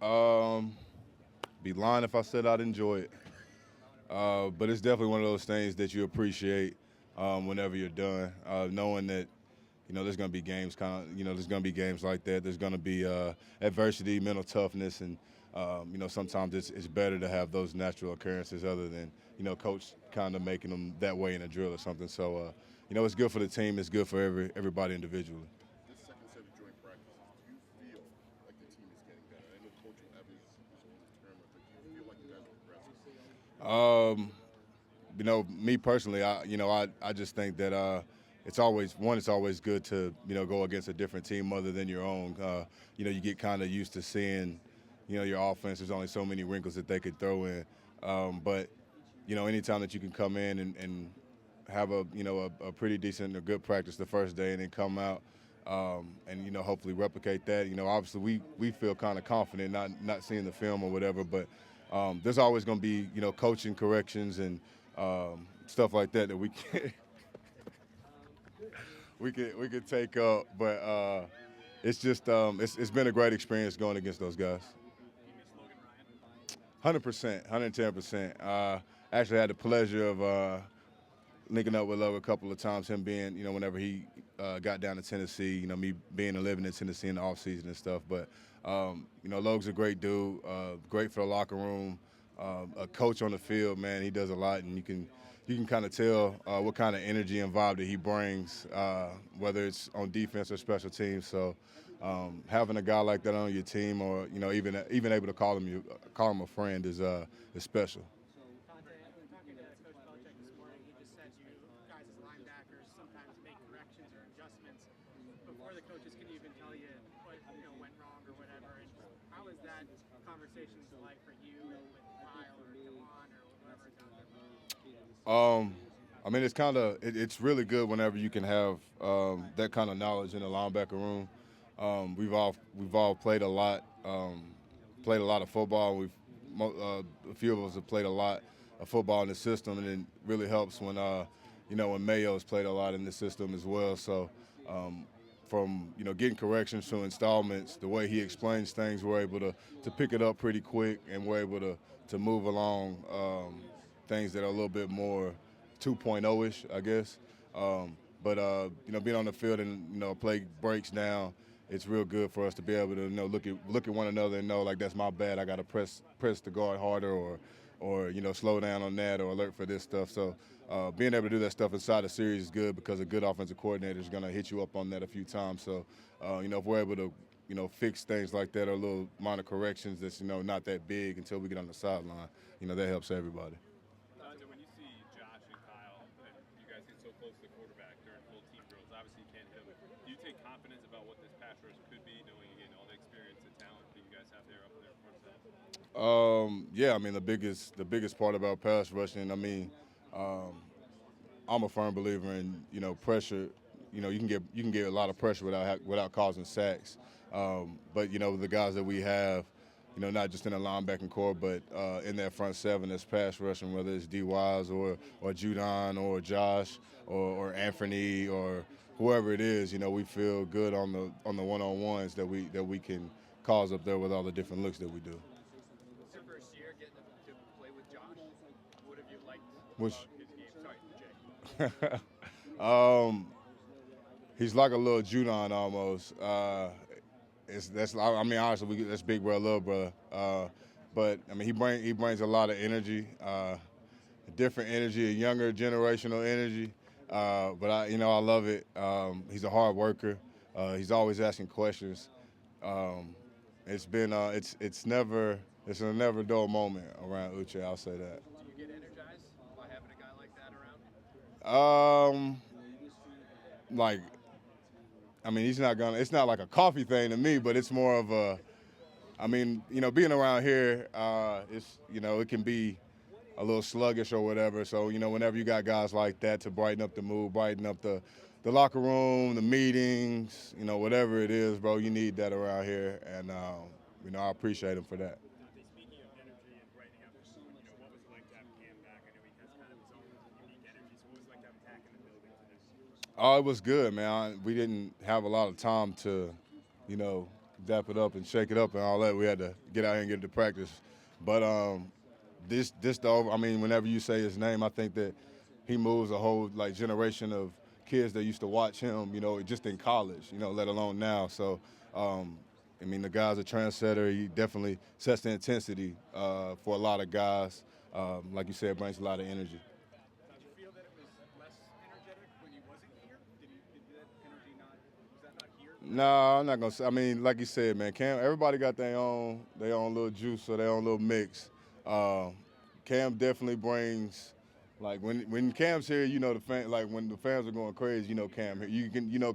Um, be lying if I said I'd enjoy it. But it's definitely one of those things that you appreciate whenever you're done, knowing that there's going to be games there's going to be games like that. There's going to be adversity, mental toughness, and sometimes it's better to have those natural occurrences other than coach kind of making them that way in a drill or something. So it's good for the team. It's good for everybody individually. This second set of joint practices, do you feel like the team is getting better? I know Coach will have his own term, but do you feel like you guys are progressing? Um, me personally, I just think that it's always good to go against a different team other than your own. You get kind of used to seeing your offense. There's only so many wrinkles that they could throw in, but anytime that you can come in and have a pretty decent or good practice the first day and then come out and hopefully replicate that. Obviously we feel kind of confident not seeing the film or whatever, but there's always going to be coaching corrections and stuff like that that we can we could take up, but it's just it's been a great experience going against those guys. Do you miss Logan Ryan? 100%, 110%. Actually had the pleasure of linking up with Logan a couple of times. Him being, whenever he got down to Tennessee, me being and living in Tennessee in the off season and stuff. But Logan's a great dude, great for the locker room, a coach on the field. Man, he does a lot, and you can kind of tell what kind of energy and vibe that he brings, whether it's on defense or special teams. So having a guy like that on your team, or even able to call him a friend is special. Dont'a, talking to Coach Belichick this morning, he just said you guys as linebackers sometimes make corrections or adjustments before the coaches can even tell you what went wrong or whatever. And how is that conversation like for you with Kyle or Devon or whoever's out there? Um, I mean, it's really good whenever you can have that kind of knowledge in the linebacker room. We've all played a lot of football. A few of us have played a lot of football in the system, and it really helps when Mayo's played a lot in the system as well. So from getting corrections to installments, the way he explains things, we're able to pick it up pretty quick, and we're able to move along things that are a little bit more 2.0-ish, I guess. But being on the field and play breaks down, it's real good for us to be able to look at one another and know, like, that's my bad. I got to press the guard harder, or slow down on that, or alert for this stuff. So being able to do that stuff inside the series is good, because a good offensive coordinator is going to hit you up on that a few times. So if we're able to fix things like that, or little minor corrections that's not that big until we get on the sideline, that helps everybody. Dont'a, when you see Josh and Kyle and you guys get so close to the quarterback during full team drills, obviously you can't hit him. Do you take confidence about what this pass rush could be, knowing again all the experience and talent that you guys have there up there in front of them? Yeah, I mean, the biggest part about pass rushing, I mean, um, I'm a firm believer in pressure. You can get a lot of pressure without causing sacks. But the guys that we have, not just in the linebacking core, but in that front seven that's pass rushing, whether it's D Wise or Judon or Josh or Anthony or whoever it is, we feel good on the one-on-ones that we can cause up there with all the different looks that we do. It's your first year getting to play with Josh. What have you liked Which about his game? Sorry, Jay. um, he's like a little Judon almost. I mean, honestly, that's big brother, little brother. But I mean, he brings a lot of energy, different energy, a younger generational energy. But I love it. He's a hard worker. He's always asking questions. Um, it's a never dull moment around Uche. I'll say that. Do you get energized by having a guy like that around? Like, I mean, he's not gonna. It's not like a coffee thing to me, but it's more of a. I mean, being around here, it can be a little sluggish or whatever. So, whenever you got guys like that to brighten up the mood, brighten up the locker room, the meetings, whatever it is, bro, you need that around here, and I appreciate him for that. Dante, speaking of energy and brightening up the mood, what was it like to have Cam back? I know he has kind of his own unique energy. So what was it like to have him back in the building today? Oh, it was good, man. We didn't have a lot of time to, you know, dap it up and shake it up and all that. We had to get out here and get to practice. But I mean, whenever you say his name, I think that he moves a whole like generation of kids that used to watch him, just in college, let alone now. So, I mean, the guy's a trendsetter. He definitely sets the intensity for a lot of guys. Like you said, brings a lot of energy. Did you feel that it was less energetic when he wasn't here? Did that energy not, was that not here? No, I'm not gonna say. I mean, like you said, man, Cam. Everybody got their own little juice or their own little mix. Uh, Cam definitely brings, like when Cam's here, the fan, like when the fans are going crazy, Cam.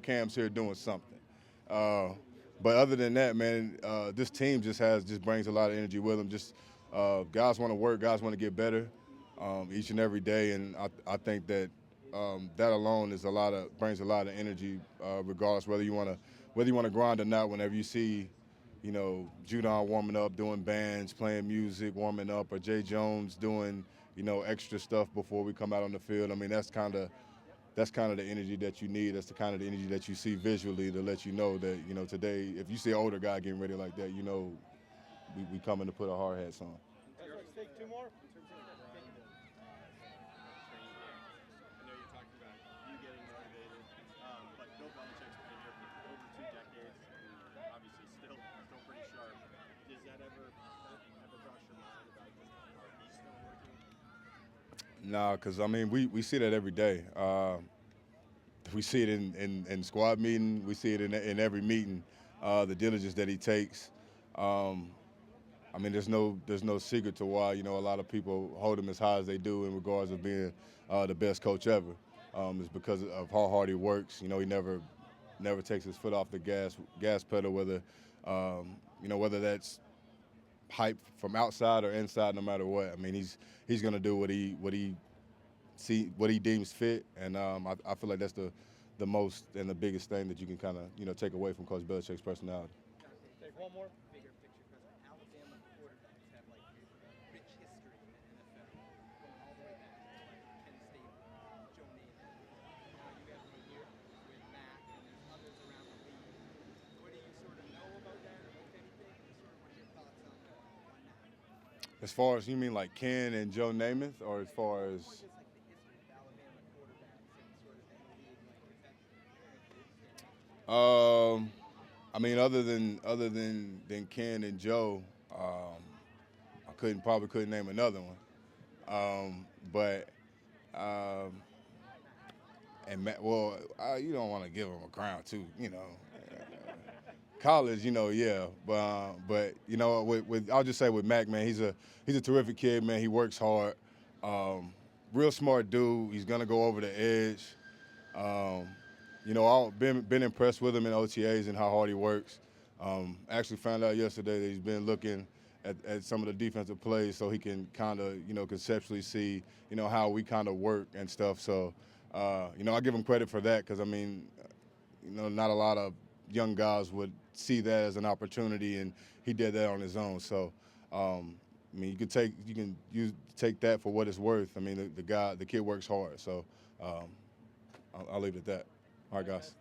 Cam's here doing something. Uh, but other than that, man, this team just brings a lot of energy with them. Just guys want to work, guys want to get better each and every day, and I think that that alone brings a lot of energy, regardless whether you want to grind or not. Whenever you see, Judon warming up, doing bands, playing music, warming up, or Jay Jones doing, extra stuff before we come out on the field. I mean, that's kind of the energy that you need. That's the kind of the energy that you see visually to let you know that, today, if you see an older guy getting ready like that, we coming to put our hard hats on. Let's take two more. In terms of training camp, I know you talked about you getting motivated, but Bill Belichick's been here for over 2 decades, and obviously still pretty sharp. Does that ever cross your mind about just how he's still working? Nah, because, I mean, we see that every day. We see it in squad meeting. We see it in every meeting, the diligence that he takes. I mean, there's no secret to why, a lot of people hold him as high as they do in regards of being the best coach ever. It's because of how hard he works. He never takes his foot off the gas pedal, whether that's hype from outside or inside, no matter what. I mean, he's gonna do what he deems fit, and I feel like that's the most and the biggest thing that you can kind of take away from Coach Belichick's personality. Take one more. Bigger picture question. Alabama quarterbacks have like rich history in the NFL, going all the way back to like Penn State, Joe Namath. Now you got one here with Mac, and there's others around the league. What do you sort of know about that, or if anything? Sort of what are your thoughts on that? As far as you mean like Ken and Joe Namath, or as far as Just like the history of Alabama quarterbacks and sort of in the league, like is that I mean, other than Ken and Joe, I probably couldn't name another one. But and Matt, well, you don't want to give him a crown too, College, yeah, but I'll just say with Mac, man, he's a terrific kid, man. He works hard, real smart dude. He's gonna go over the edge. I've been impressed with him in OTAs and how hard he works. Actually found out yesterday that he's been looking at some of the defensive plays so he can kind of, conceptually see, how we kind of work and stuff. So, I give him credit for that because, I mean, not a lot of young guys would see that as an opportunity, and he did that on his own. So, I mean, you can take that for what it's worth. I mean, the kid works hard. So, I'll leave it at that. All right, guys.